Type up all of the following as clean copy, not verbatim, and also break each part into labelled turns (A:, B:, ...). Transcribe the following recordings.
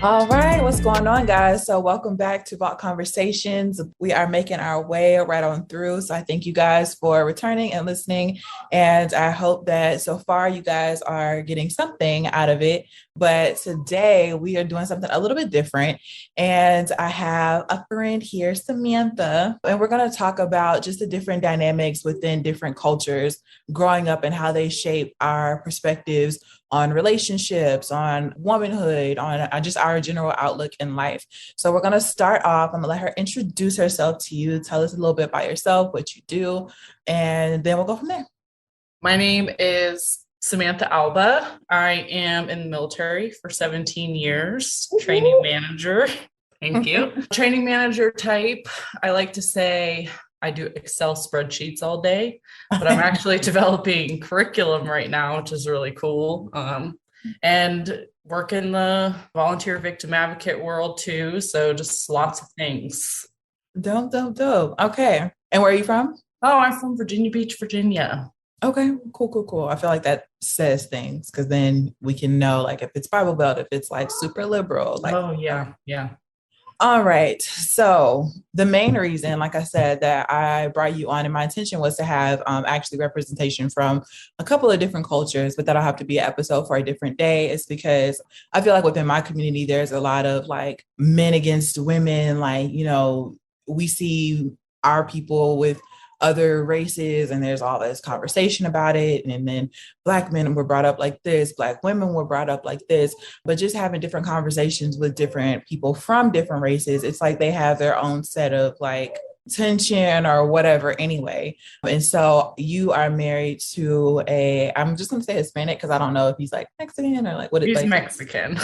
A: All right, what's going on, guys? So, welcome back to Vault Conversations. We are making our way right on through. So, I thank you guys for returning and listening. And I hope that so far you guys are getting something out of it. But today we are doing something a little bit different. And I have a friend here, Samantha, and we're going to talk about just the different dynamics within different cultures growing up and how they shape our perspectives on relationships, on womanhood, on just our general outlook in life. So we're going to start off. I'm going to let her introduce herself to you, tell us a little bit about yourself, what you do, and then we'll go from there.
B: My name is Samantha Alba. I am in the military for 17 years, training manager. Thank you. Training manager type. I like to say I do Excel spreadsheets all day, but I'm actually developing curriculum right now, which is really cool. And work in the volunteer victim advocate world too. So just lots of things.
A: Dope. Okay. And where are you from?
B: Oh, I'm from Virginia Beach, Virginia.
A: Okay, cool. I feel like that says things because then we can know like if it's Bible Belt, if it's like super liberal. Like,
B: oh, yeah.
A: All right. So the main reason, like I said, that I brought you on and my intention was to have actually representation from a couple of different cultures, but that'll have to be an episode for a different day. It's because I feel like within my community, there's a lot of like men against women. Like, we see our people with other races and there's all this conversation about it. And then Black men were brought up like this, Black women were brought up like this, but just having different conversations with different people from different races, it's like they have their own set of like tension or whatever anyway. And so you are married to I'm just going to say Hispanic because I don't know if he's like Mexican or like what it's
B: He's
A: like.
B: Mexican.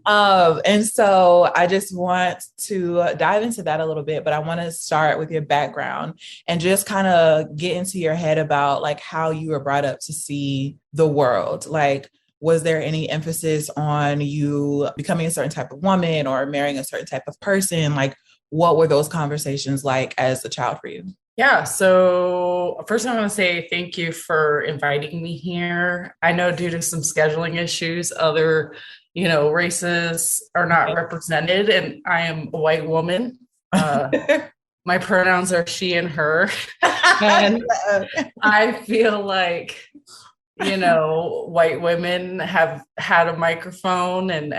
A: And so I just want to dive into that a little bit, but I want to start with your background and just kind of get into your head about like how you were brought up to see the world. Like, was there any emphasis on you becoming a certain type of woman or marrying a certain type of person? Like, what were those conversations like as a child for you?
B: Yeah. So first I want to say thank you for inviting me here. I know due to some scheduling issues, other, races are not represented, and I am a white woman. My pronouns are she and her. And I feel like, white women have had a microphone and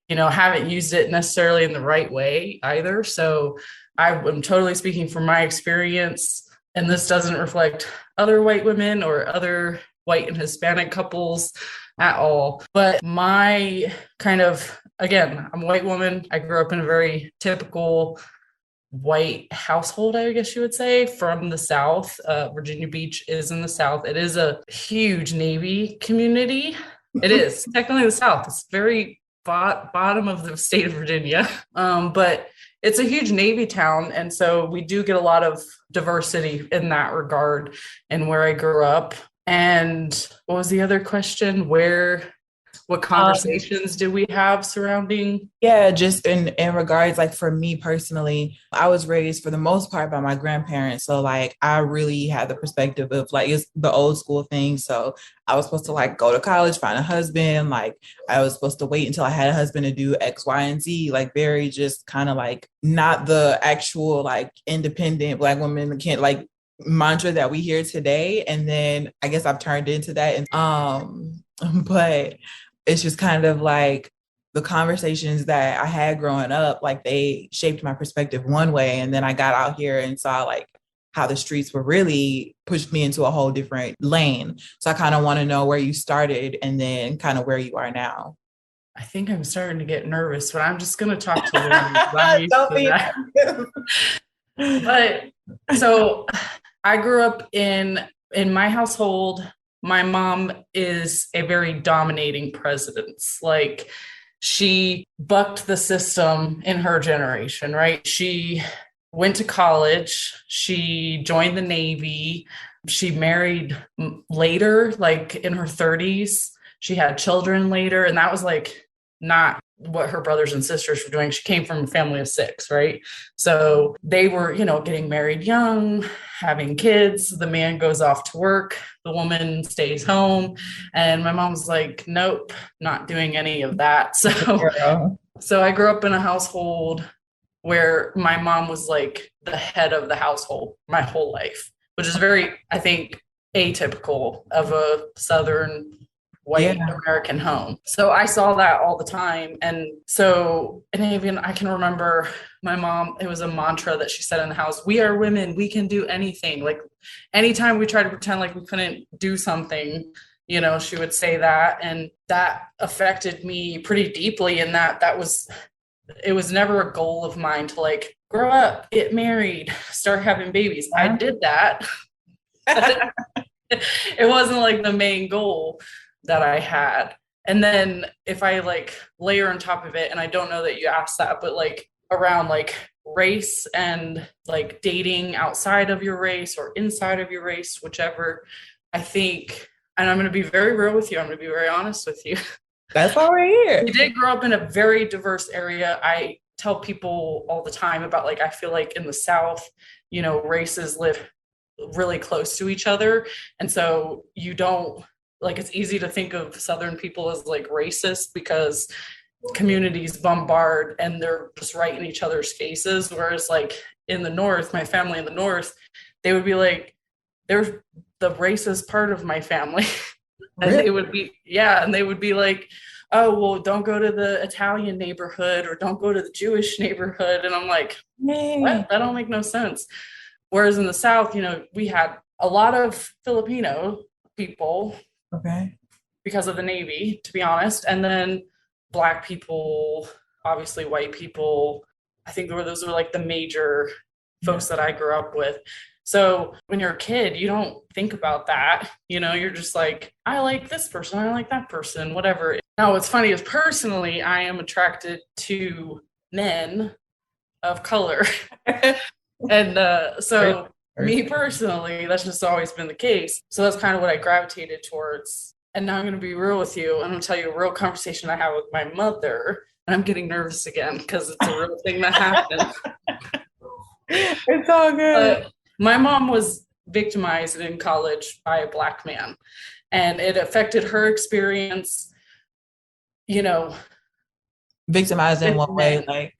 B: haven't used it necessarily in the right way either. So I'm totally speaking from my experience, and this doesn't reflect other white women or other white and Hispanic couples at all. But my I'm a white woman. I grew up in a very typical white household, I guess you would say, from the South. Virginia Beach is in the South. It is a huge Navy community. It is technically the South. It's very bottom of the state of Virginia. But it's a huge Navy town. And so we do get a lot of diversity in that regard and where I grew up. And what was the other question? What conversations do we have surrounding?
A: Yeah, just in regards, like for me personally, I was raised for the most part by my grandparents. So like I really had the perspective of like it's the old school thing. So I was supposed to like go to college, find a husband. Like I was supposed to wait until I had a husband to do X, Y, and Z. Like very just kind of like not the actual like independent Black woman can't like mantra that we hear today. And then I guess I've turned into that. And but it's just kind of like the conversations that I had growing up, like they shaped my perspective one way. And then I got out here and saw like how the streets were really pushed me into a whole different lane. So I kind of want to know where you started and then kind of where you are now.
B: I think I'm starting to get nervous, but I'm just going to talk to you. Don't be But so I grew up in my household. My mom is a very dominating presence. Like she bucked the system in her generation, right? She went to college. She joined the Navy. She married later, like in her 30s. She had children later. And that was like not what her brothers and sisters were doing. She came from a family of 6, right? So they were, getting married young, having kids. The man goes off to work. The woman stays home. And my mom's like, nope, not doing any of that. So So I grew up in a household where my mom was like the head of the household my whole life, which is very, I think, atypical of a Southern white
A: Yeah.
B: American home. So I saw that all the time. And so, and even I can remember my mom, it was a mantra that she said in the house, we are women, we can do anything. Like anytime we tried to pretend like we couldn't do something, she would say that. And that affected me pretty deeply. And that was, it was never a goal of mine to like grow up, get married, start having babies. I did that. It wasn't like the main goal that I had. And then if I like layer on top of it, and I don't know that you asked that, but like around like race and like dating outside of your race or inside of your race, whichever, I think, and I'm going to be very real with you, I'm going to be very honest with you.
A: That's why we're
B: We
A: here.
B: did grow up in a very diverse area. I tell people all the time about like, I feel like in the South, races live really close to each other. And so you don't like, it's easy to think of Southern people as like racist because communities bombard and they're just right in each other's faces. Whereas like in the North, my family in the North, they would be like, they're the racist part of my family. And
A: Really?
B: they would be, yeah, and they would be like, oh, well, don't go to the Italian neighborhood or don't go to the Jewish neighborhood. And I'm like, what?
A: Yay.
B: That don't make no sense. Whereas in the South, we had a lot of Filipino people
A: Okay.
B: because of the Navy, to be honest. And then Black people, obviously white people. I think those were like the major
A: Yeah.
B: folks that I grew up with. So when you're a kid, you don't think about that. You're just like, I like this person, I like that person, whatever. Now, what's funny is personally, I am attracted to men of color. And
A: Great
B: so, me
A: person.
B: personally, that's just always been the case. So, that's kind of what I gravitated towards. And now I'm going to be real with you. I'm going to tell you a real conversation I had with my mother. And I'm getting nervous again because it's a real thing that happened.
A: It's all good.
B: My mom was victimized in college by a Black man, and it affected her experience, you know,
A: Victimized in
B: with
A: one way,
B: men.
A: like,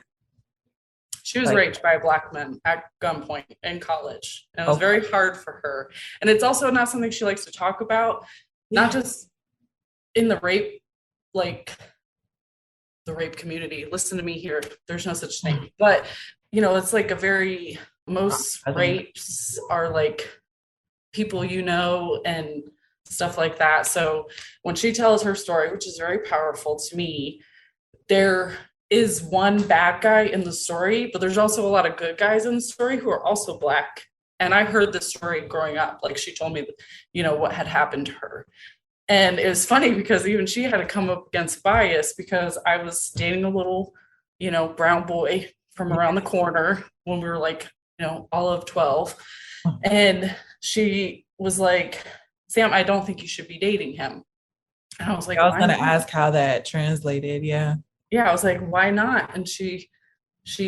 B: She was
A: like,
B: raped by a Black man at gunpoint in college. And it was
A: okay.
B: very hard for her. And it's also not something she likes to talk about, not
A: Yeah.
B: just in the rape, like the rape community. Listen to me here. There's no such thing. But, it's like a very, most
A: I think.
B: rapes are like people and stuff like that. So when she tells her story, which is very powerful to me, there is one bad guy in the story, but there's also a lot of good guys in the story who are also Black. And I heard this story growing up. Like she told me, what had happened to her. And it was funny because even she had to come up against bias because I was dating a little, brown boy from
A: Yeah.
B: around the corner when we were like, all of 12. And she was like, Sam, I don't think you should be dating him. And I was like,
A: I was
B: why
A: gonna
B: not?
A: ask how that translated. Yeah.
B: Yeah, I was like, why not? And she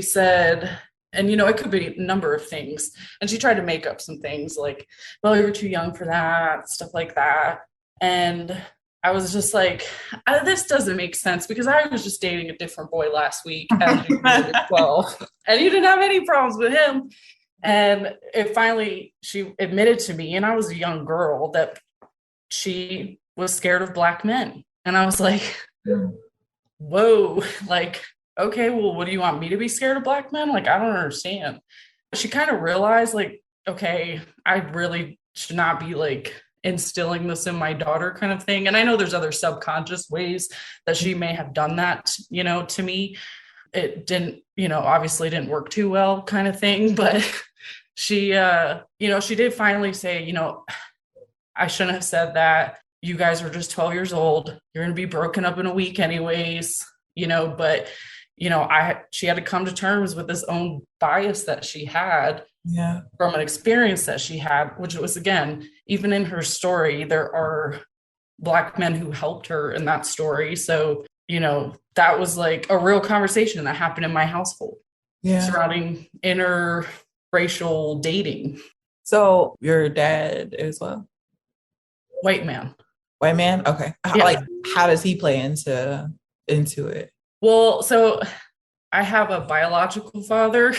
B: said, and it could be a number of things. And she tried to make up some things like, well, you're too young for that, stuff like that. And I was just like, this doesn't make sense because I was just dating a different boy last week as you were 12, and you didn't have any problems with him. And it finally, she admitted to me, and I was a young girl, that she was scared of Black men. And I was like, whoa, like, okay, well, what do you want me to be scared of Black men? Like, I don't understand. She kind of realized, like, okay, I really should not be like instilling this in my daughter, kind of thing. And I know there's other subconscious ways that she may have done that, to me. It didn't, obviously didn't work too well, kind of thing. But she, she did finally say, I shouldn't have said that. You guys were just 12 years old. You're going to be broken up in a week anyways, but she had to come to terms with this own bias that she had
A: Yeah.
B: from an experience that she had, which was, again, even in her story, there are Black men who helped her in that story. So, that was like a real conversation that happened in my household
A: Yeah.
B: surrounding interracial dating.
A: So your dad as well?
B: White man.
A: White man? Okay.
B: Yeah.
A: Like how does he play into it?
B: Well, so I have a biological father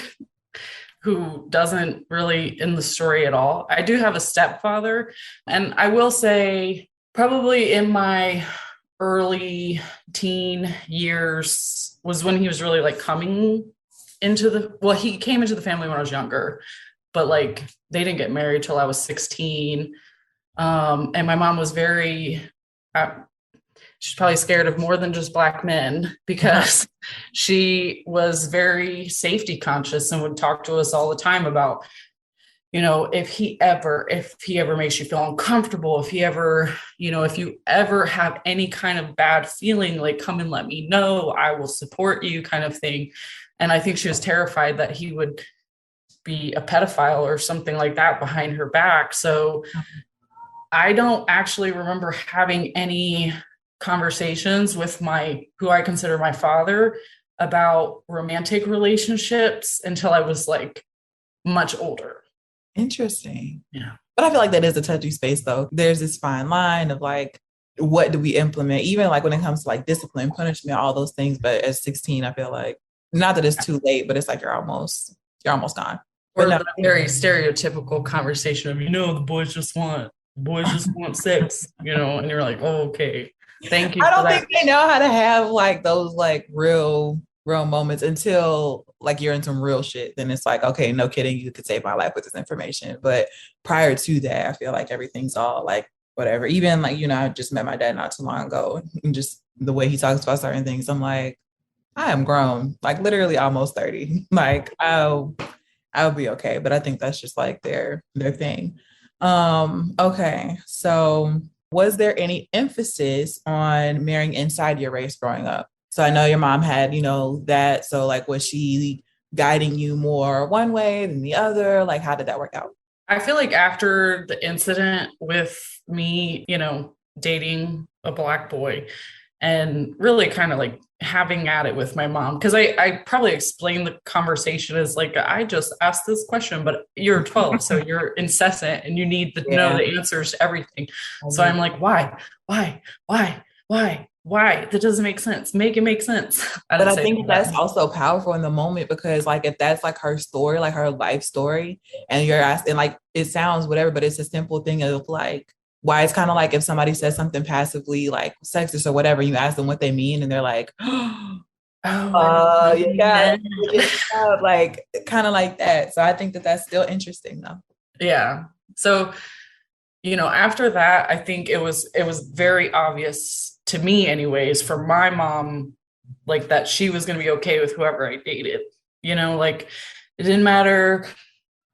B: who doesn't really in the story at all. I do have a stepfather, and I will say, probably in my early teen years was when he was really like coming into the, well, he came into the family when I was younger, but like they didn't get married till I was 16. And my mom was very, uh, she's probably scared of more than just black men because she was very safety conscious and would talk to us all the time about, if he ever makes you feel uncomfortable, if he ever, if you ever have any kind of bad feeling, like come and let me know, I will support you, kind of thing. And I think she was terrified that he would be a pedophile or something like that behind her back. So I don't actually remember having any conversations with my, who I consider my father, about romantic relationships until I was like much older.
A: Interesting.
B: Yeah.
A: But I feel like that is a touchy space though. There's this fine line of like, what do we implement? Even like when it comes to like discipline, punishment, all those things. But at 16, I feel like not that it's too late, but it's like you're almost gone. But
B: Or
A: no,
B: the very stereotypical conversation of, the boys just want sex, and you're like, oh, okay. Thank you
A: I
B: for
A: don't
B: that.
A: think they know how to have like those like real moments until like you're in some real shit. Then it's like, okay, no kidding, you could save my life with this information. But prior to that, I feel like everything's all like whatever. Even like, I just met my dad not too long ago and just the way he talks about certain things, I'm like, I am grown, like literally almost 30. Like I'll be okay. But I think that's just like their thing. Okay. So was there any emphasis on marrying inside your race growing up? So I know your mom had, that. So like was she guiding you more one way than the other? Like how did that work out?
B: I feel like after the incident with me, dating a black boy and really kind of like having at it with my mom, because I probably explained the conversation as like, I just asked this question, but you're 12, so you're incessant and you need to know
A: Yeah.
B: the answers to everything. So I'm like, why? That doesn't make sense. Make it make sense. I
A: But
B: didn't
A: I
B: say
A: think
B: that.
A: that's also powerful in the moment because, like, if that's like her story, like her life story, and you're asking, like, it sounds whatever, but it's a simple thing of like, why it's kind of like if somebody says something passively, like sexist or whatever, you ask them what they mean, and they're like,
B: Oh, I didn't
A: yeah,
B: mean
A: yeah,
B: that.
A: like kind of like that. So I think that that's still interesting, though.
B: Yeah. So, after that, I think it was very obvious to me anyways, for my mom, like that she was going to be okay with whoever I dated. Like it didn't matter,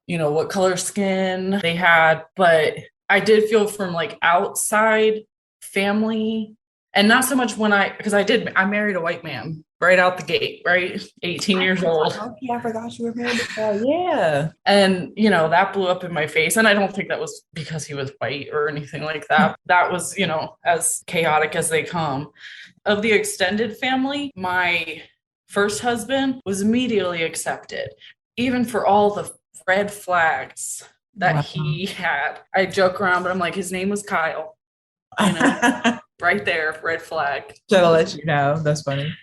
B: what color skin they had, but I did feel from like outside family, and not so much because I married a white man right out the gate, right? 18
A: I
B: years old.
A: forgot, okay, I forgot you were married before. Yeah.
B: And, that blew up in my face. And I don't think that was because he was white or anything like that. That was, as chaotic as they come. Of the extended family, my first husband was immediately accepted, even for all the red flags that
A: Wow.
B: he had. I joke around, but I'm like, his name was Kyle, right there, red flag.
A: So I'll let you know. That's funny.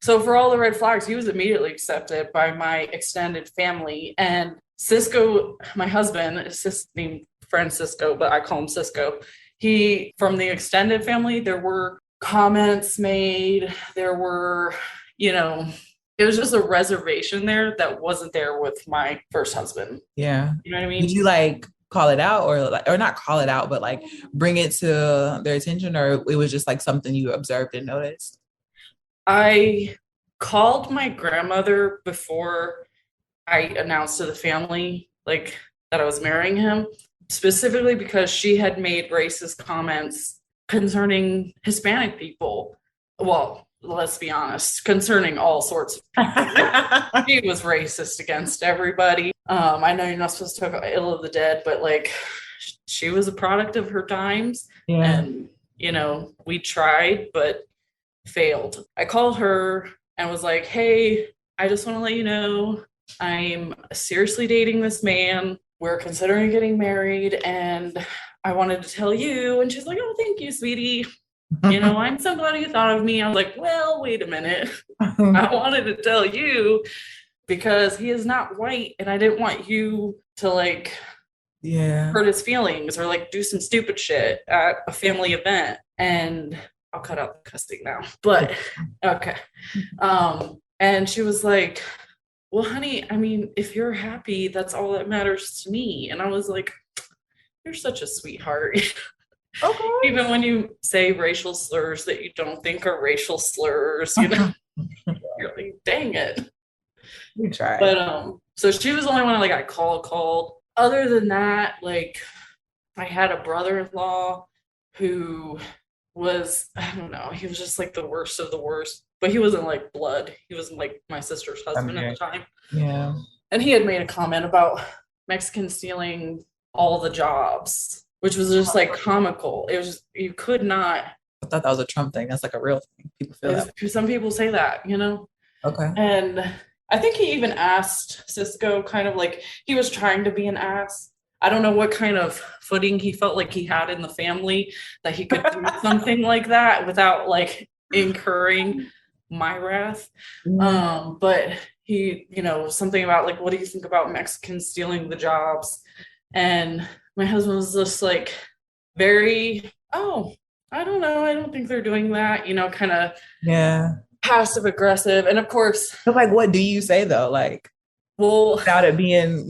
B: So for all the red flags, he was immediately accepted by my extended family. And Cisco, my husband, is named Francisco, but I call him Cisco. He, from the extended family, there were comments made. There were, it was just a reservation there that wasn't there with my first husband.
A: Yeah.
B: You know what I
A: Did
B: mean?
A: you like call it out or not call it out, but like bring it to their attention, or it was just like something you observed and noticed?
B: I called my grandmother before I announced to the family like that I was marrying him, specifically because she had made racist comments concerning Hispanic people. Well, let's be honest, concerning all sorts of people. She was racist against everybody. I know you're not supposed to talk ill of the dead, but like she was a product of her times.
A: Yeah.
B: And, we tried, but failed. I called her and was like, hey, I just want to let you know I'm seriously dating this man. We're considering getting married, and I wanted to tell you. And she's like, oh, thank you, sweetie. I'm so glad you thought of me. I was like, well, wait a minute. I wanted to tell you because he is not white and I didn't want you to like
A: Yeah.
B: hurt his feelings or like do some stupid shit at a family event. And I'll cut out the cussing now. But okay. And she was like, well, honey, I mean, if you're happy, that's all that matters to me. And I was like, you're such a sweetheart.
A: Okay.
B: Even when you say racial slurs that you don't think are racial slurs, you're like, dang it.
A: We tried.
B: But so she was the only one like I called. Other than that, like I had a brother-in-law who was, I don't know, he was just like the worst of the worst. But he wasn't like blood. He was like my sister's husband at
A: Okay.
B: the time.
A: Yeah.
B: And he had made a comment about Mexicans stealing all the jobs, which was just like comical. It was just, you could not.
A: I thought that was a Trump thing. That's like a real thing. People feel that.
B: Some people say that.
A: Okay.
B: And I think he even asked Cisco kind of like he was trying to be an ass. I don't know what kind of footing he felt like he had in the family that he could do something like that without like incurring my wrath. But he, something about like, what do you think about Mexicans stealing the jobs? And my husband was just like very, oh, I don't know. I don't think they're doing that, kind of
A: Yeah.
B: passive aggressive. And of course,
A: But like, what do you say though? Like,
B: well,
A: without it being,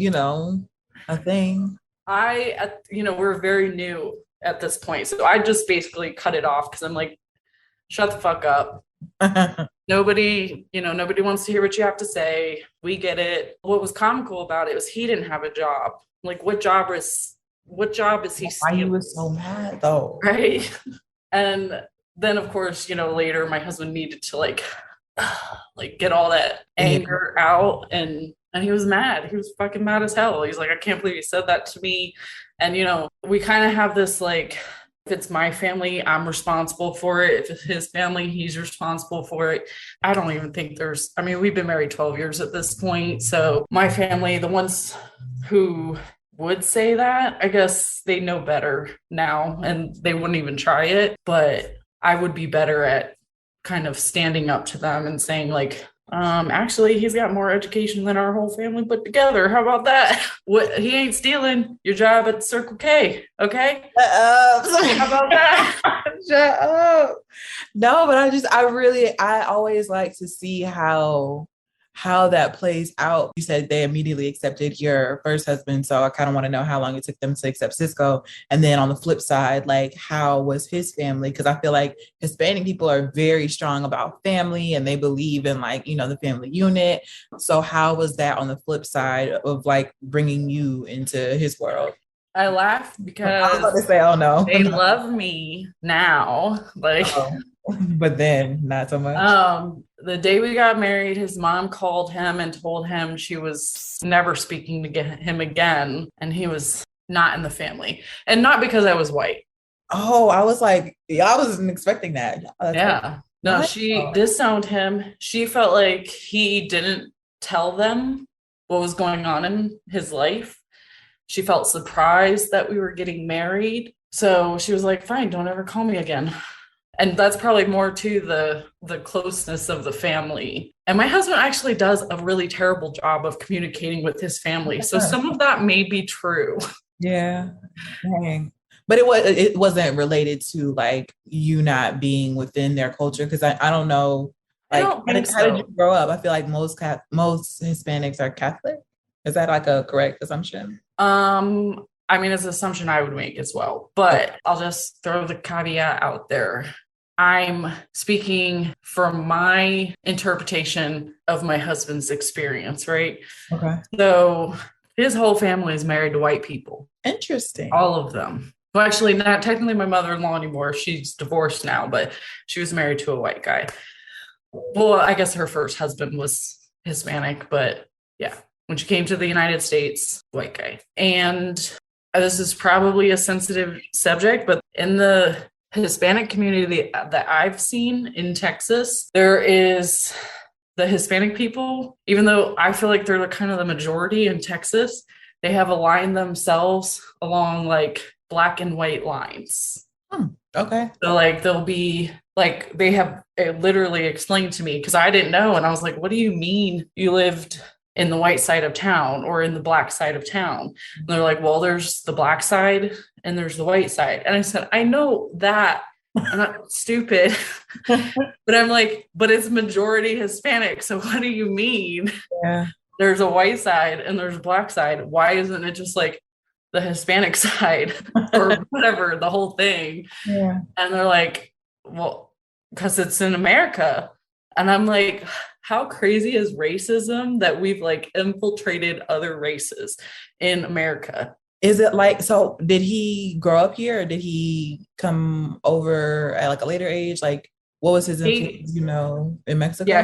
A: a thing.
B: we're very new at this point. So I just basically cut it off because I'm like, shut the fuck up. Nobody wants to hear what you have to say. We get it. What was comical about it was he didn't have a job. Like, what job is he
A: Why you
B: stealing?
A: was so mad though?
B: Right. And then of course, later my husband needed to like get all that anger out and he was mad. He was fucking mad as hell. He's like, I can't believe he said that to me. And we kind of have this like, if it's my family, I'm responsible for it. If it's his family, he's responsible for it. I don't even think we've been married 12 years at this point. So my family, the ones who would say that, I guess they know better now and they wouldn't even try it. But I would be better at kind of standing up to them and saying like, actually he's got more education than our whole family put together. How about that? What, he ain't stealing your job at Circle K, okay?
A: Shut up.
B: How about that?
A: Shut up. No, but I always like to see how that plays out. You said they immediately accepted your first husband, so I kind of want to know how long it took them to accept Cisco. And then on the flip side, like how was his family? Because I feel like Hispanic people are very strong about family and they believe in like, the family unit. So how was that on the flip side of like bringing you into his world?
B: I laugh
A: I was about
B: because
A: to say, oh no.
B: they love me now. Like,
A: Oh. But then not so much.
B: the day we got married, his mom called him and told him she was never speaking to him again, and he was not in the family, and not because I was white.
A: Oh, I was like, yeah, I wasn't expecting that.
B: Yeah, no, she disowned him. She felt like he didn't tell them what was going on in his life. She felt surprised that we were getting married, so she was like, fine, don't ever call me again. And that's probably more to the closeness of the family. And my husband actually does a really terrible job of communicating with his family. So some of that may be true.
A: Yeah. Dang. But it wasn't related to like you not being within their culture because I don't know
B: I
A: like
B: don't think
A: how did you
B: so.
A: grow up? I feel like most Hispanics are Catholic. Is that like a correct assumption?
B: I mean, it's an assumption I would make as well, but I'll just throw the caveat out there. I'm speaking from my interpretation of my husband's experience, right?
A: Okay.
B: So his whole family is married to white people,
A: Interesting.
B: all of them. Well, actually, not technically my mother-in-law anymore. She's divorced now, but she was married to a white guy. Well, I guess her first husband was Hispanic, but yeah, when she came to the United States, white guy. And this is probably a sensitive subject, but in the Hispanic community that I've seen in Texas, there is the Hispanic people, even though I feel like they're kind of the majority in Texas, they have aligned themselves along like black and white lines.
A: Okay.
B: So like they'll be like they have it literally explained to me because I didn't know, and I was like, "What do you mean you lived in the white side of town or in the black side of town?" And they're like, "Well, there's the black side and there's the white side." And I said, "I know that. I'm not stupid." But I'm like, "But it's majority Hispanic. So what do you mean
A: Yeah.
B: there's a white side and there's a black side? Why isn't it just like the Hispanic side or whatever, the whole thing?"
A: Yeah.
B: And they're like, well, because it's in America. And I'm like, how crazy is racism that we've like infiltrated other races in America?
A: Is it like, so did he grow up here or did he come over at like a later age? Like, what was his
B: He,
A: influence, in
B: yeah,
A: Mexico?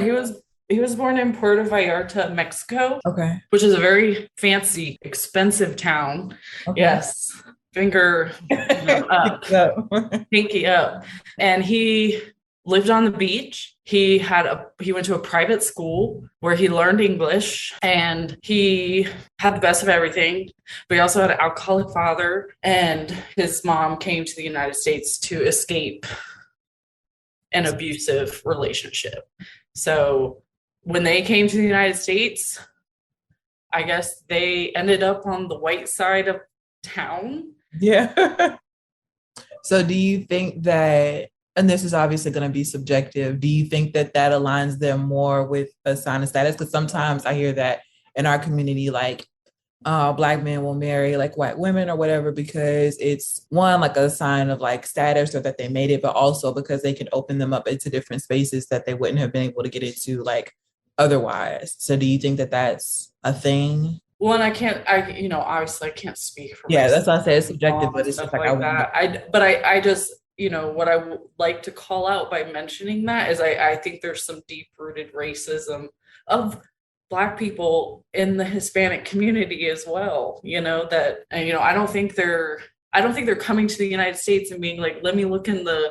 B: he was born in Puerto Vallarta, Mexico,
A: Okay.
B: which is a very fancy, expensive town.
A: Okay.
B: Yes, finger, up.
A: So,
B: Pinky up. And he lived on the beach. He went to a private school where he learned English and he had the best of everything. But he also had an alcoholic father, and his mom came to the United States to escape an abusive relationship. So when they came to the United States, I guess they ended up on the white side of town.
A: yeah. So do you think that, and this is obviously going to be subjective, do you think that that aligns them more with a sign of status? Because sometimes I hear that in our community, like Black men will marry like white women or whatever because it's one, like a sign of like status or that they made it, but also because they can open them up into different spaces that they wouldn't have been able to get into like otherwise. So do you think that that's a thing?
B: Well, and obviously I can't speak for
A: Yeah,
B: my
A: that's why I say it's subjective,
B: mom and
A: but it's just
B: stuff
A: like I
B: like
A: wonder.
B: that. I just, what I would like to call out by mentioning that is I think there's some deep rooted racism of Black people in the Hispanic community as well. That, and, I don't think they're coming to the United States and being like, let me look in the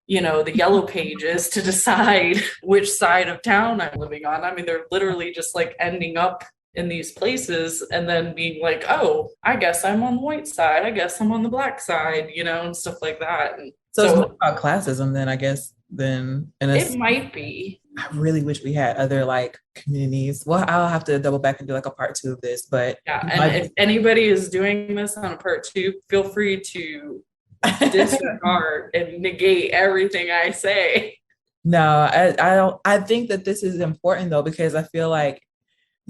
B: yellow pages to decide which side of town I'm living on. I mean, they're literally just like ending up in these places and then being like, oh, I guess I'm on the white side. I guess I'm on the black side, and stuff like that. And
A: So it's more
B: so
A: about classism then, I guess, than in a
B: it might be.
A: I really wish we had other like communities. Well, I'll have to double back and do like a part two of this, but
B: Yeah. And if anybody is doing this on a part two, feel free to disregard and negate everything I say.
A: no, I don't. I think that this is important though because I feel like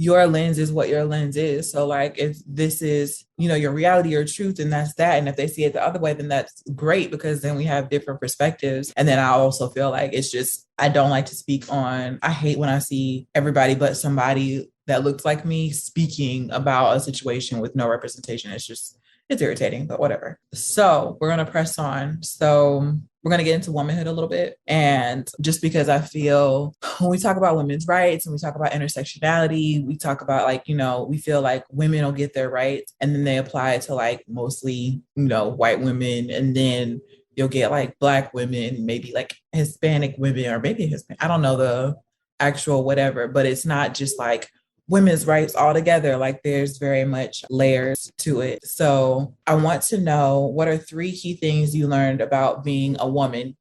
A: your lens is what your lens is. So like if this is, your reality or truth, and that's that. And if they see it the other way, then that's great because then we have different perspectives. And then I also feel like it's just I don't like to speak on I hate when I see everybody but somebody that looks like me speaking about a situation with no representation. It's irritating, but whatever. So we're gonna press on. So we're going to get into womanhood a little bit. And just because I feel when we talk about women's rights and we talk about intersectionality, we talk about like, we feel like women don't get their rights and then they apply it to like mostly, white women. And then you'll get like Black women, maybe like Hispanic women, or maybe Hispanic. I don't know the actual whatever, but it's not just like women's rights altogether. Like there's very much layers to it. So I want to know what are three key things you learned about being a woman,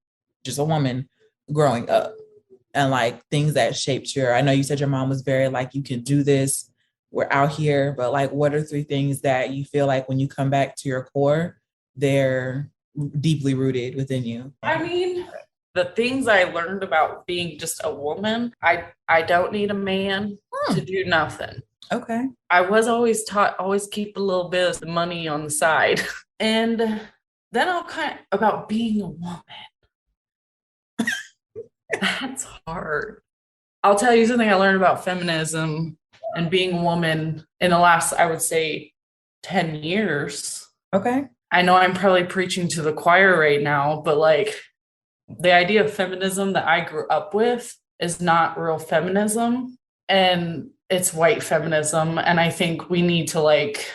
A: just a woman growing up, and like things that shaped I know you said your mom was very like, you can do this, we're out here, but like, what are three things that you feel like when you come back to your core, they're deeply rooted within you?
B: I mean, the things I learned about being just a woman, I don't need a man to do nothing.
A: Okay.
B: I was always taught always keep a little bit of money on the side. And then I'll kind of about being a woman. That's hard. I'll tell you something I learned about feminism and being a woman in the last, I would say, 10 years.
A: Okay.
B: I know I'm probably preaching to the choir right now, but like the idea of feminism that I grew up with is not real feminism, and it's white feminism. And I think we need to like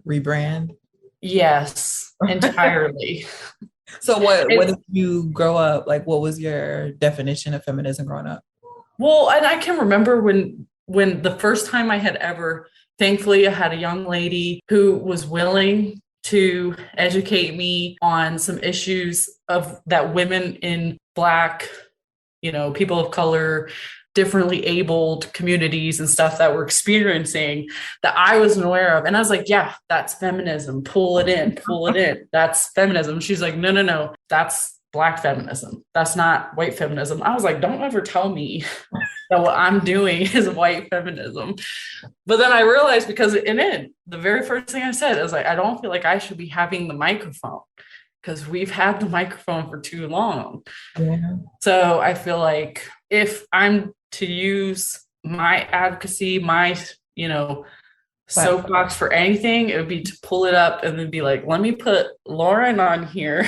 A: rebrand.
B: Yes, entirely.
A: So what did you grow up like? What was your definition of feminism growing up?
B: Well, and I can remember when the first time I had ever, thankfully, I had a young lady who was willing to educate me on some issues of that women in Black, people of color, differently abled communities and stuff that we're experiencing that I wasn't aware of. And I was like, yeah, that's feminism. Pull it in, pull it in. That's feminism. She's like, no, no, no, that's Black feminism. That's not white feminism. I was like, don't ever tell me that what I'm doing is white feminism. But then I realized the very first thing I said is like, I don't feel like I should be having the microphone because we've had the microphone for too long.
A: Yeah.
B: So I feel like if I'm to use my advocacy, my, soapbox for anything, it would be to pull it up and then be like, let me put Lauren on here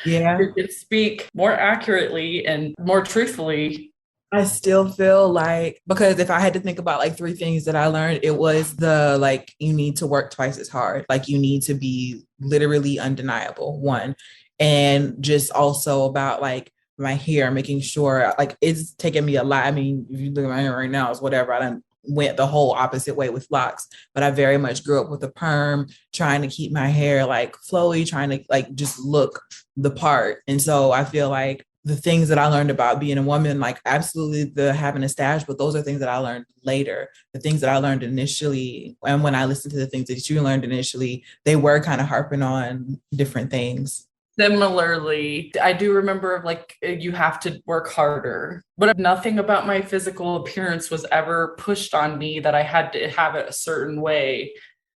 A: Yeah.
B: who can speak more accurately and more truthfully.
A: I still feel like, because if I had to think about like three things that I learned, it was the like, you need to work twice as hard. Like, you need to be literally undeniable, one. And just also about like my hair, making sure like it's taken me a lot. I mean, if you look at my hair right now, it's whatever. I done went the whole opposite way with locks, but I very much grew up with a perm, trying to keep my hair like flowy, trying to like just look the part. And so I feel like the things that I learned about being a woman, like absolutely the having a stash, but those are things that I learned later. The things that I learned initially, and when I listened to the things that you learned initially, they were kind of harping on different things.
B: Similarly, I do remember like you have to work harder, but nothing about my physical appearance was ever pushed on me that I had to have it a certain way.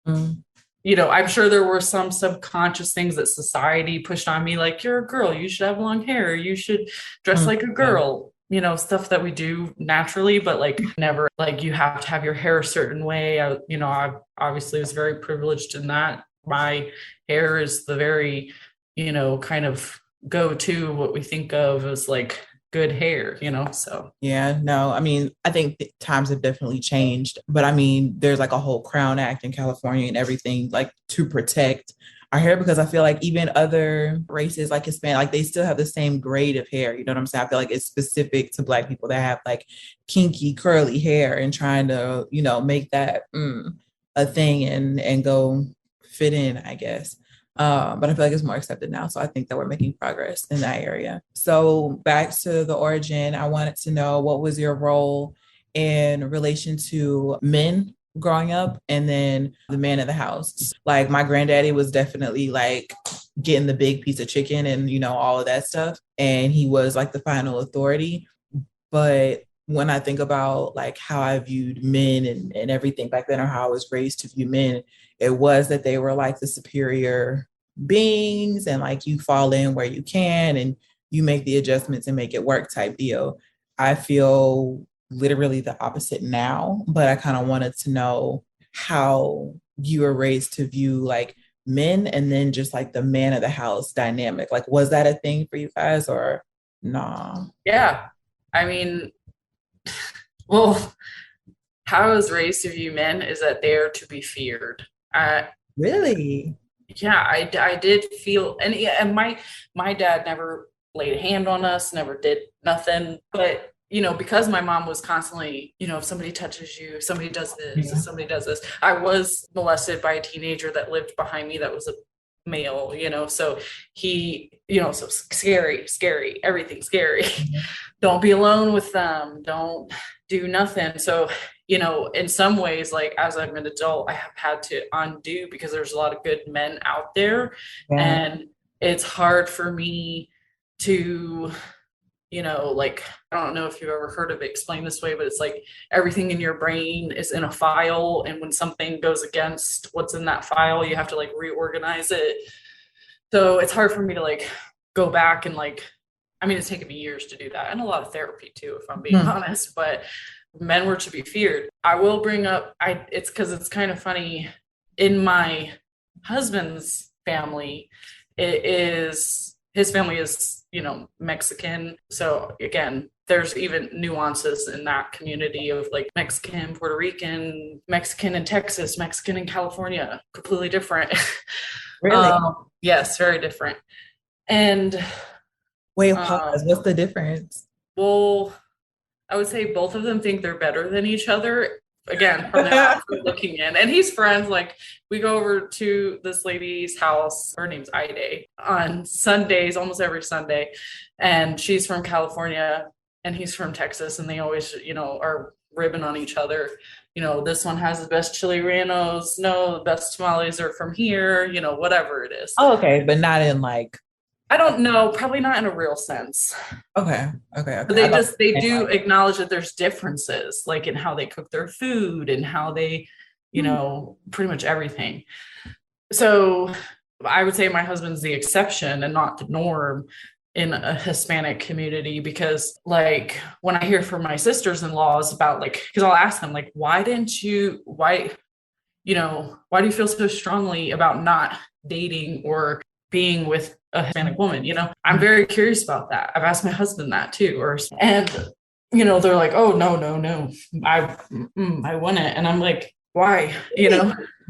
A: Mm.
B: I'm sure there were some subconscious things that society pushed on me, like you're a girl, you should have long hair, you should dress like a
A: Yeah.
B: girl, stuff that we do naturally, but like never like you have to have your hair a certain way. I obviously was very privileged in that. My hair is the very, kind of go to what we think of as like good hair, so.
A: Yeah, no, I mean, I think times have definitely changed, but I mean, there's like a whole Crown Act in California and everything like to protect our hair, because I feel like even other races like Hispanic, like they still have the same grade of hair. You know what I'm saying? I feel like it's specific to Black people that have like kinky, curly hair and trying to, make that a thing and go fit in, I guess. But I feel like it's more accepted now. So I think that we're making progress in that area. So back to the origin, I wanted to know, what was your role in relation to men growing up and then the man of the house? Like my granddaddy was definitely like getting the big piece of chicken and, all of that stuff. And he was like the final authority. But when I think about like how I viewed men and everything back then, or how I was raised to view men, it was that they were like the superior beings and like you fall in where you can and you make the adjustments and make it work type deal. I feel literally the opposite now, but I kind of wanted to know how you were raised to view like men and then just like the man of the house dynamic. Like, was that a thing for you guys or nah?
B: Yeah. I mean, well, how I was raised to view men is that they're to be feared.
A: Really?
B: Yeah, I did feel, and yeah, and my dad never laid a hand on us, never did nothing. But because my mom was constantly, if somebody touches you, if somebody does this, if
A: Yeah.
B: somebody does this, I was molested by a teenager that lived behind me that was a male, so he, so scary, scary, everything scary. Don't be alone with them. Don't do nothing. So, in some ways, like as I'm an adult, I have had to undo because there's a lot of good men out there.
A: Yeah.
B: And it's hard for me to, like, I don't know if you've ever heard of it explained this way, but it's like everything in your brain is in a file. And when something goes against what's in that file, you have to like reorganize it. So it's hard for me to like go back and like, I mean, it's taken me years to do that and a lot of therapy too, if I'm being honest, but men were to be feared. I will bring up, it's because it's kind of funny. In my husband's family, his family is, Mexican. So again, there's even nuances in that community of like Mexican, Puerto Rican, Mexican in Texas, Mexican in California, completely different.
A: Really?
B: Yes, very different. And
A: Wait, pause. What's the difference?
B: well, I would say both of them think they're better than each other again, from the outside looking in. And he's friends. Like, we go over to this lady's house. Her name's Ide on Sundays, almost every Sunday. And she's from California and he's from Texas. And they always, are ribbing on each other. This one has the best chili rellenos. No, the best tamales are from here, whatever it is.
A: Oh, okay. But not in like,
B: I don't know, probably not in a real sense.
A: Okay. Okay.
B: But they do acknowledge that there's differences, like in how they cook their food and how they, pretty much everything. So I would say my husband's the exception and not the norm in a Hispanic community, because like when I hear from my sisters-in-laws about like, because I'll ask them like, why do you feel so strongly about not dating or being with a Hispanic woman? I'm very curious about that. I've asked my husband that too, they're like, oh, no, I wouldn't. And I'm like, why?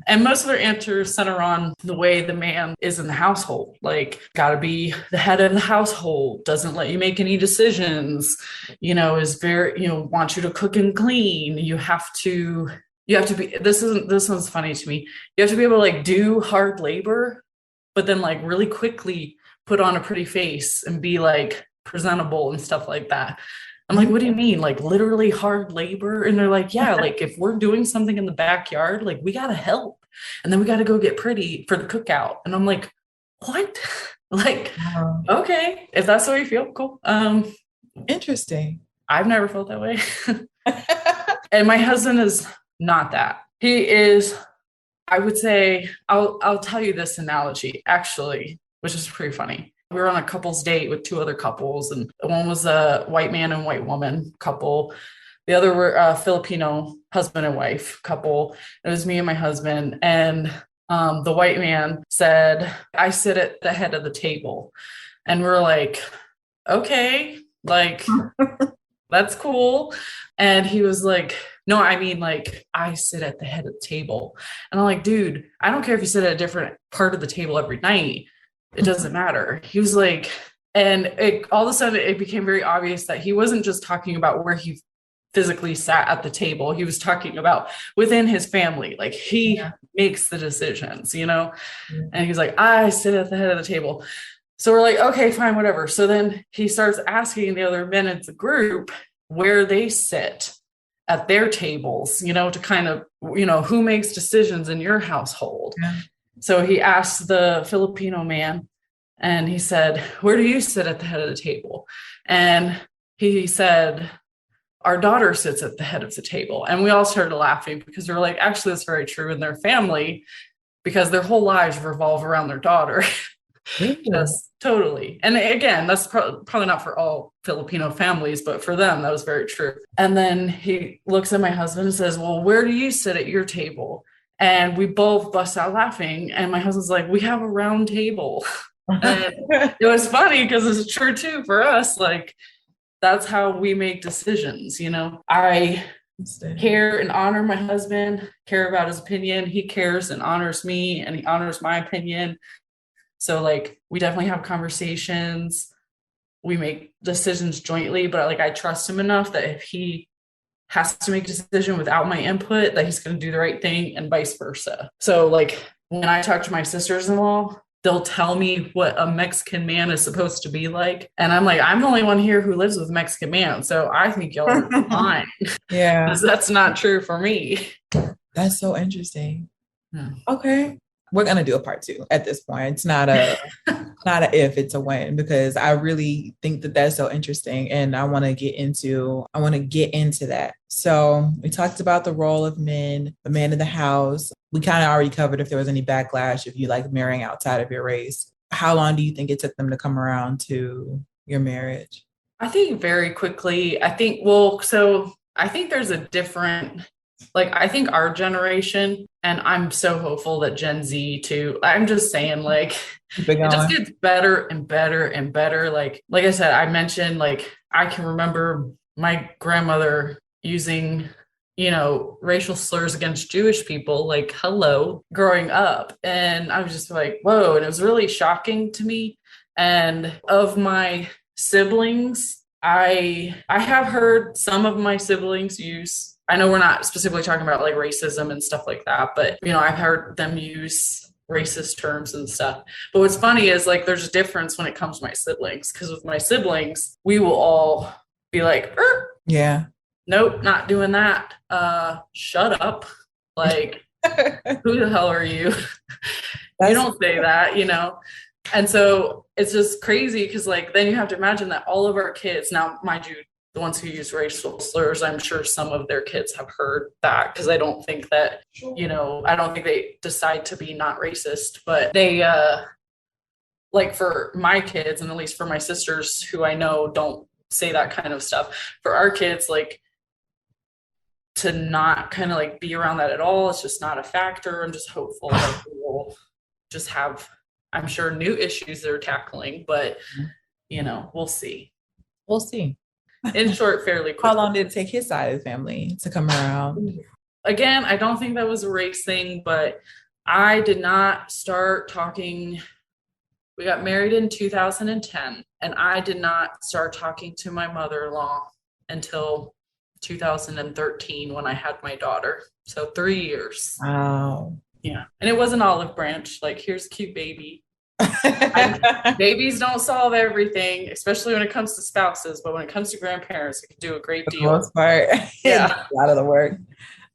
B: And most of their answers center on the way the man is in the household, like got to be the head of the household, doesn't let you make any decisions, is very, wants you to cook and clean. You have to be, this one's funny to me. You have to be able to like do hard labor, but then like really quickly put on a pretty face and be like presentable and stuff like that. I'm like, what do you mean? Like literally hard labor? And they're like, yeah, like if we're doing something in the backyard, like we got to help. And then we got to go get pretty for the cookout. And I'm like, what? Like, okay, if that's the way you feel, cool.
A: Interesting.
B: I've never felt that way. And my husband is not that. He is, I would say, I'll tell you this analogy actually, which is pretty funny. We were on a couple's date with two other couples, and one was a white man and white woman couple. The other were a Filipino husband and wife couple. It was me and my husband. And the white man said, I sit at the head of the table. And we're like, okay, like, that's cool. And he was like, no, I mean, like, I sit at the head of the table. And I'm like, dude, I don't care if you sit at a different part of the table every night. It doesn't matter. He was like, and all of a sudden it became very obvious that he wasn't just talking about where he physically sat at the table. He was talking about within his family. Like he makes the decisions, and he's like, I sit at the head of the table. So we're like, okay, fine, whatever. So then he starts asking the other men in the group where they sit at their tables, to kind of, who makes decisions in your household. Yeah. So he asked the Filipino man and he said, where do you sit at the head of the table? And he said, our daughter sits at the head of the table. And we all started laughing because we were like, actually, that's very true in their family because their whole lives revolve around their daughter. Yes, totally. And again, that's probably not for all Filipino families, but for them, that was very true. And then he looks at my husband and says, well, where do you sit at your table? And we both bust out laughing. And my husband's like, we have a round table. And it was funny because it's true too for us. Like, that's how we make decisions. I care and honor my husband, care about his opinion. He cares and honors me, and he honors my opinion. So like, we definitely have conversations. We make decisions jointly, but like, I trust him enough that if he has to make a decision without my input, that he's going to do the right thing, and vice versa. So like, when I talk to my sisters-in-law, they'll tell me what a Mexican man is supposed to be like. And I'm like, I'm the only one here who lives with a Mexican man. So I think y'all are fine. Yeah. Because that's not true for me.
A: That's so interesting. Okay. We're going to do a part 2 at this point. It's not a if, it's a when, because I really think that that's so interesting. And I want to get into that. So we talked about the role of men, the man in the house. We kind of already covered if there was any backlash, if you like marrying outside of your race. How long do you think it took them to come around to your marriage?
B: I think very quickly. I think there's a different, like, I think our generation, and I'm so hopeful that Gen Z too, I'm just saying, like, it just gets better and better and better. Like I said, I mentioned, like, I can remember my grandmother using, racial slurs against Jewish people, like, hello, growing up. And I was just like, whoa. And it was really shocking to me. And of my siblings, I have heard some of my siblings use I know we're not specifically talking about like racism and stuff like that, but I've heard them use racist terms and stuff. But what's funny is like there's a difference when it comes to my siblings, because with my siblings, we will all be like,
A: Yeah.
B: nope, not doing that. Shut up. Like, who the hell are you? You
A: That's
B: don't say that. And so it's just crazy because, like, then you have to imagine that all of our kids, now, mind you, the ones who use racial slurs, I'm sure some of their kids have heard that, because I don't think that, I don't think they decide to be not racist, but they, like, for my kids, and at least for my sisters who I know don't say that kind of stuff, for our kids, like, to not kind of like be around that at all, it's just not a factor. I'm just hopeful that we will just have, I'm sure, new issues they're tackling, but we'll see.
A: We'll see.
B: In short, fairly quickly.
A: How long did it take his side of the family to come around?
B: Again, I don't think that was a race thing, but I did not start talking. We got married in 2010, and I did not start talking to my mother-in-law until 2013 when I had my daughter. So 3 years.
A: Wow.
B: Yeah. And it was an olive branch. Like, here's a cute baby. Babies don't solve everything, especially when it comes to spouses, but when it comes to grandparents, it can do a great deal.
A: For the most part,
B: yeah,
A: a lot of the work.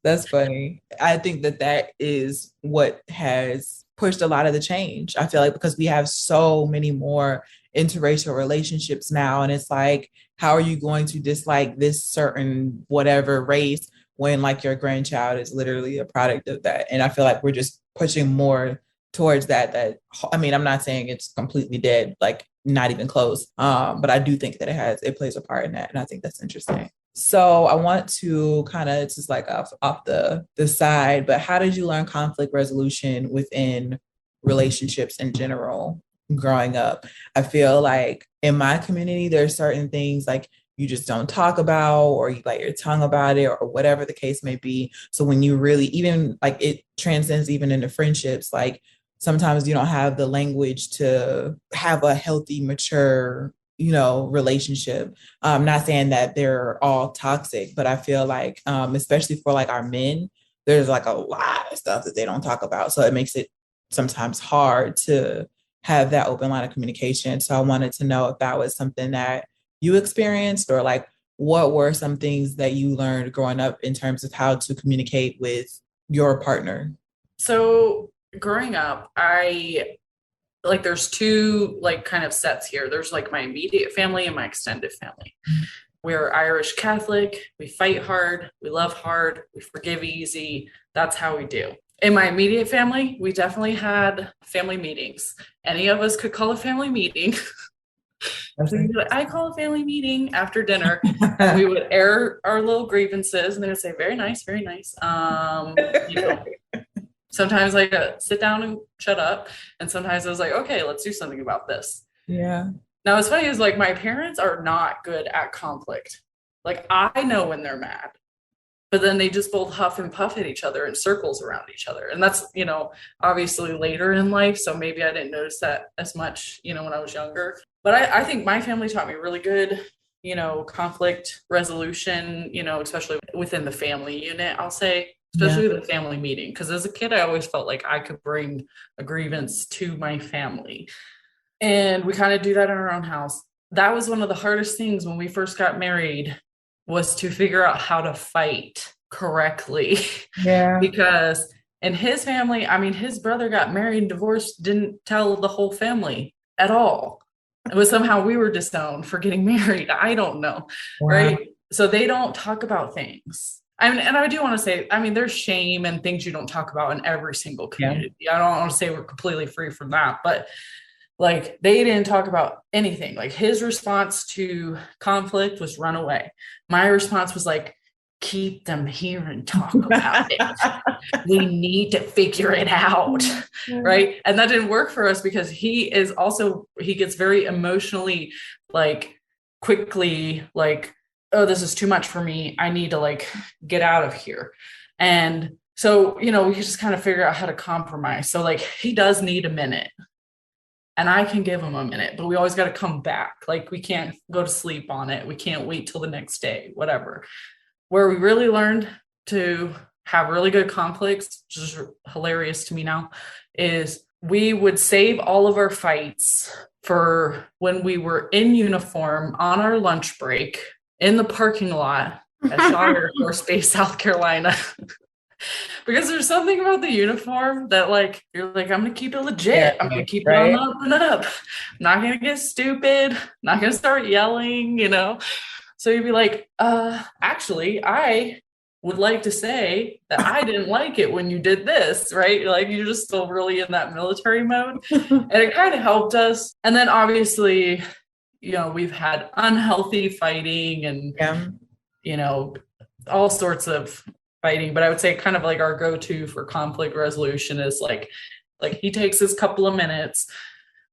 A: That's funny. I think that is what has pushed a lot of the change. I feel like because we have so many more interracial relationships now, and it's like, how are you going to dislike this certain whatever race when like your grandchild is literally a product of that? And I feel like we're just pushing more towards that. I mean, I'm not saying it's completely dead, like not even close. But I do think that it plays a part in that. And I think that's interesting. So I want to kind of just like off the side, but how did you learn conflict resolution within relationships in general growing up? I feel like in my community, there's certain things like you just don't talk about, or you bite your tongue about it, or whatever the case may be. So when you really, even like, it transcends even into friendships, like sometimes you don't have the language to have a healthy, mature, relationship. I'm not saying that they're all toxic, but I feel like, especially for like our men, there's like a lot of stuff that they don't talk about. So it makes it sometimes hard to have that open line of communication. So I wanted to know if that was something that you experienced, or like, what were some things that you learned growing up in terms of how to communicate with your partner?
B: So growing up, there's two like kind of sets here. There's like my immediate family and my extended family. We're Irish Catholic. We fight hard. We love hard. We forgive easy. That's how we do. In my immediate family, we definitely had family meetings. Any of us could call a family meeting. So I call a family meeting after dinner, and we would air our little grievances, and they would say, very nice, very nice. Sometimes I sit down and shut up. And sometimes I was like, okay, let's do something about this.
A: Yeah.
B: Now, what's funny is like my parents are not good at conflict. Like, I know when they're mad, but then they just both huff and puff at each other in circles around each other. And that's, obviously later in life. So maybe I didn't notice that as much, when I was younger. But I think my family taught me really good, conflict resolution, especially within the family unit, I'll say. Especially the family meeting. Because as a kid, I always felt like I could bring a grievance to my family. And we kind of do that in our own house. That was one of the hardest things when we first got married, was to figure out how to fight correctly.
A: Yeah.
B: Because in his family, I mean, his brother got married and divorced, didn't tell the whole family at all. It was somehow we were disowned for getting married. I don't know. Wow. Right. So they don't talk about things. And I do want to say, I mean, there's shame and things you don't talk about in every single community. Yeah. I don't want to say we're completely free from that, but like they didn't talk about anything. Like his response to conflict was run away. My response was like, keep them here and talk about it. We need to figure it out. Right. And that didn't work for us because he gets very emotionally, like quickly, like, oh, this is too much for me. I need to like get out of here. And so, we just kind of figure out how to compromise. So like he does need a minute and I can give him a minute, but we always got to come back. Like we can't go to sleep on it. We can't wait till the next day, whatever. Where we really learned to have really good conflicts, which is hilarious to me now, is we would save all of our fights for when we were in uniform on our lunch break in the parking lot at Shaw Air Force Base, South Carolina. Because there's something about the uniform that like you're like, I'm gonna keep it
A: Yeah,
B: legit. I'm gonna keep it on the
A: right.
B: up and up. I'm not gonna get stupid, not gonna start yelling, you know. So you'd be like, actually, I would like to say that I didn't like it when you did this, right? Like you're just still really in that military mode. And it kind of helped us. And then obviously, you know, we've had unhealthy fighting and,
A: Yeah.
B: you know, all sorts of fighting. But I would say kind of like our go-to for conflict resolution is like he takes his couple of minutes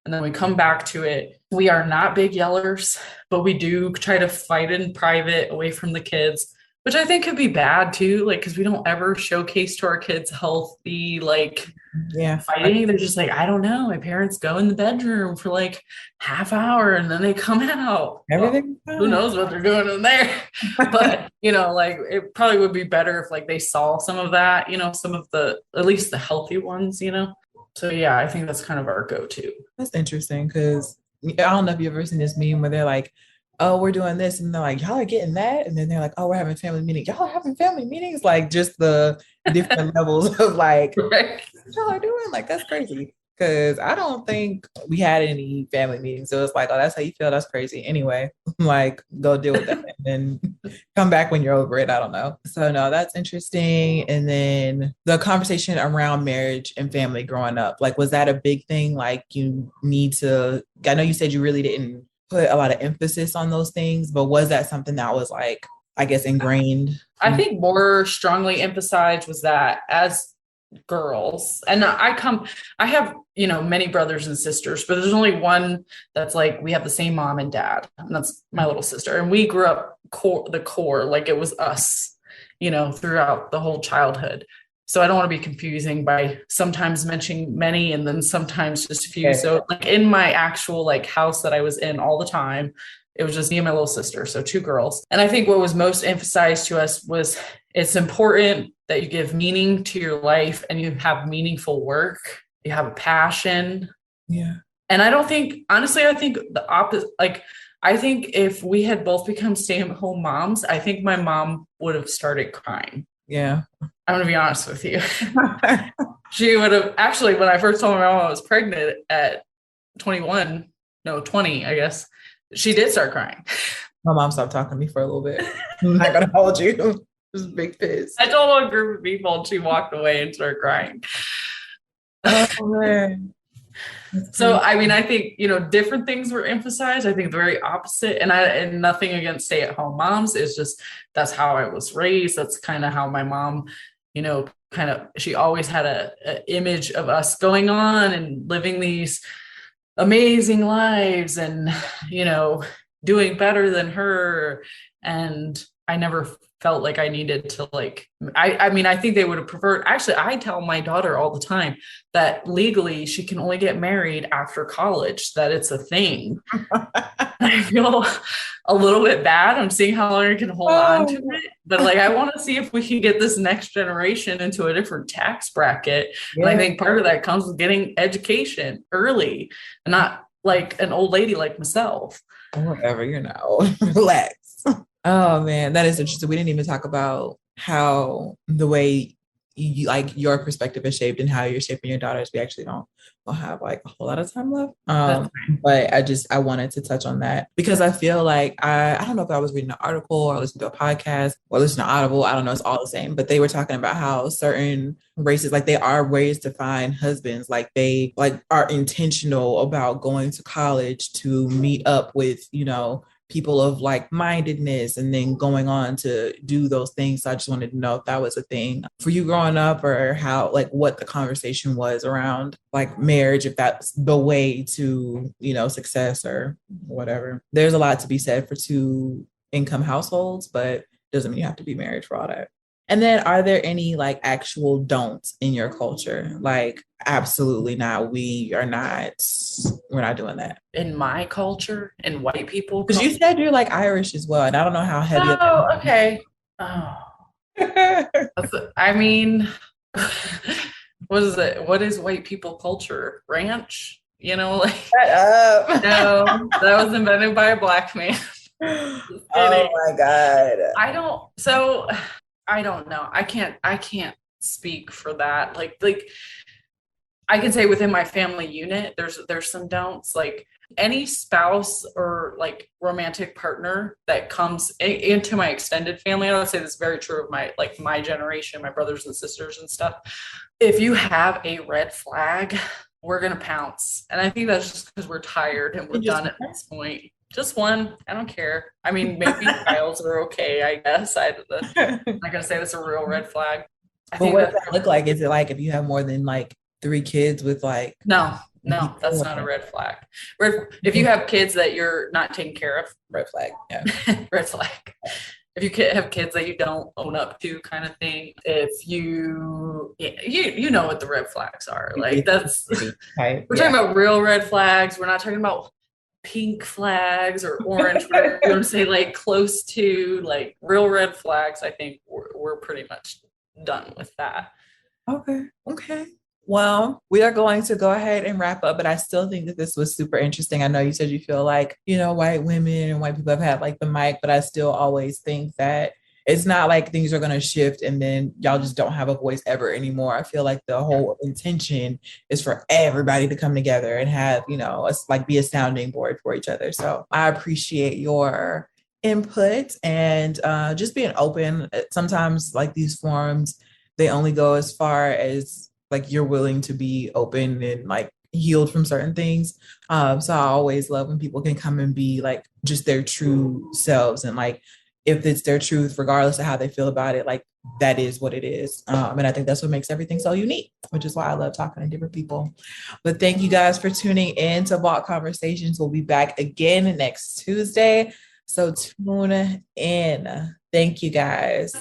B: and then we come back to it. We are not big yellers, but we do try to fight in private away from the kids, which I think could be bad too. Like, because we don't ever showcase to our kids healthy, like
A: Yeah.
B: fighting. They're just like, I don't know. My parents go in the bedroom for like half hour and then they come out. Well,
A: Everything's
B: who
A: fine.
B: knows what they're doing in there? But, you know, like it probably would be better if like they saw some of that, you know, some of the, at least the healthy ones, you know? So yeah, I think that's kind of our go-to.
A: That's interesting because I don't know if you've ever seen this meme where they're like, oh, we're doing this. And they're like, y'all are getting that. And then they're like, oh, we're having family meetings. Y'all are having family meetings. Like just the different levels of like,
B: Right.
A: what y'all are doing? Like, that's crazy. Because I don't think we had any family meetings. So it's like, oh, that's how you feel. That's crazy. Anyway, like, go deal with that and then come back when you're over it. I don't know. So, no, that's interesting. And then the conversation around marriage and family growing up, like, was that a big thing? Like, you need to, I know you said you really didn't put a lot of emphasis on those things, but was that something that was like, I guess, ingrained?
B: I think more strongly emphasized was that as girls, and I have, you know, many brothers and sisters, but there's only one that's like we have the same mom and dad, and that's my little sister. And we grew up the core, like it was us, you know, throughout the whole childhood. So I don't want to be confusing by sometimes mentioning many and then sometimes just a few.
A: Yeah.
B: So like in my actual like house that I was in all the time, it was just me and my little sister, so two girls. And I think what was most emphasized to us was it's important that you give meaning to your life and you have meaningful work, you have a passion.
A: Yeah.
B: And I don't think, honestly, I think the opposite, like, I think if we had both become stay-at-home moms, I think my mom would have started crying.
A: Yeah.
B: I'm going to be honest with you. She would have actually, when I first told my mom I was pregnant at 21, no, 20, I guess, she did start crying.
A: My mom stopped talking to me for a little bit. I'm not gonna hold you. Just big piss.
B: I told a group of people and she walked away and started crying.
A: Oh man.
B: So I mean, I think, you know, different things were emphasized. I think the very opposite. And nothing against stay-at-home moms. It's just that's how I was raised. That's kind of how my mom, you know, kind of she always had a image of us going on and living these amazing lives and, you know, doing better than her. And I never felt like I needed to like, I mean, I think they would have preferred, actually, I tell my daughter all the time that legally she can only get married after college, that it's a thing. I feel a little bit bad. I'm seeing how long I can hold on to
A: Oh,
B: it. But like, I want to see if we can get this next generation into a different tax bracket. And I
A: yeah.
B: think part of that comes with getting education early and not like an old lady like myself.
A: Whatever, you know. Relax. Oh man, that is interesting. We didn't even talk about how the way you like your perspective is shaped and how you're shaping your daughters. We actually don't have like a whole lot of time left.
B: That's
A: But I wanted to touch on that because I feel like I don't know if I was reading an article or listening to a podcast or listening to Audible. I don't know, it's all the same. But they were talking about how certain races, like they are ways to find husbands, like they like are intentional about going to college to meet up with, you know, people of like mindedness and then going on to do those things. So I just wanted to know if that was a thing for you growing up or how, like, what the conversation was around like marriage, if that's the way to, you know, success or whatever. There's a lot to be said for two income households, but doesn't mean you have to be married for all that. And then are there any like actual don'ts in your culture? Like, absolutely not. We're not doing that.
B: in my culture, in white people
A: Because you
B: culture.
A: said you're like Irish as well, and I don't know how heavy of
B: Oh,
A: that.
B: okay. Oh. I mean, what is it? What is white people culture? Ranch? Like,
A: Shut up.
B: no, that was invented by a black man. Just
A: Oh
B: kidding.
A: my God.
B: So I don't know. I can't speak for that. Like I can say within my family unit, there's some don'ts. Like any spouse or like romantic partner that comes into my extended family, I would say this is very true of my generation, my brothers and sisters and stuff. If you have a red flag, we're gonna pounce. And I think that's just because we're tired and we're
A: You just
B: done at this point. Just one. I don't care. I mean, maybe trials are okay, I guess. I'm not gonna say that's a real red flag. I
A: But
B: think
A: what does
B: that
A: that look like? Is it like if you have more than like three kids with like
B: no, no, that's
A: people?
B: not a red flag. If you have kids that you're not taking care of,
A: Red flag. Yeah.
B: red flag. If you have kids that you don't own up to, kind of thing. If you know what the red flags are. Like that's
A: Right.
B: we're
A: Yeah.
B: talking about real red flags. We're not talking about pink flags or orange, whatever you want to say, like close to like real red flags. I think we're pretty much done with that.
A: Okay. Okay. Well, we are going to go ahead and wrap up, but I still think that this was super interesting. I know you said you feel like, white women and white people have had like the mic, but I still always think that it's not like things are going to shift and then y'all just don't have a voice ever anymore. I feel like the whole intention is for everybody to come together and have, us like be a sounding board for each other. So I appreciate your input and just being open. Sometimes like these forums, they only go as far as like you're willing to be open and like healed from certain things. So I always love when people can come and be like just their true selves and like if it's their truth, regardless of how they feel about it, like that is what it is. And I think that's what makes everything so unique, which is why I love talking to different people. But thank you guys for tuning in to Vault Conversations. We'll be back again next Tuesday. So tune in. Thank you guys.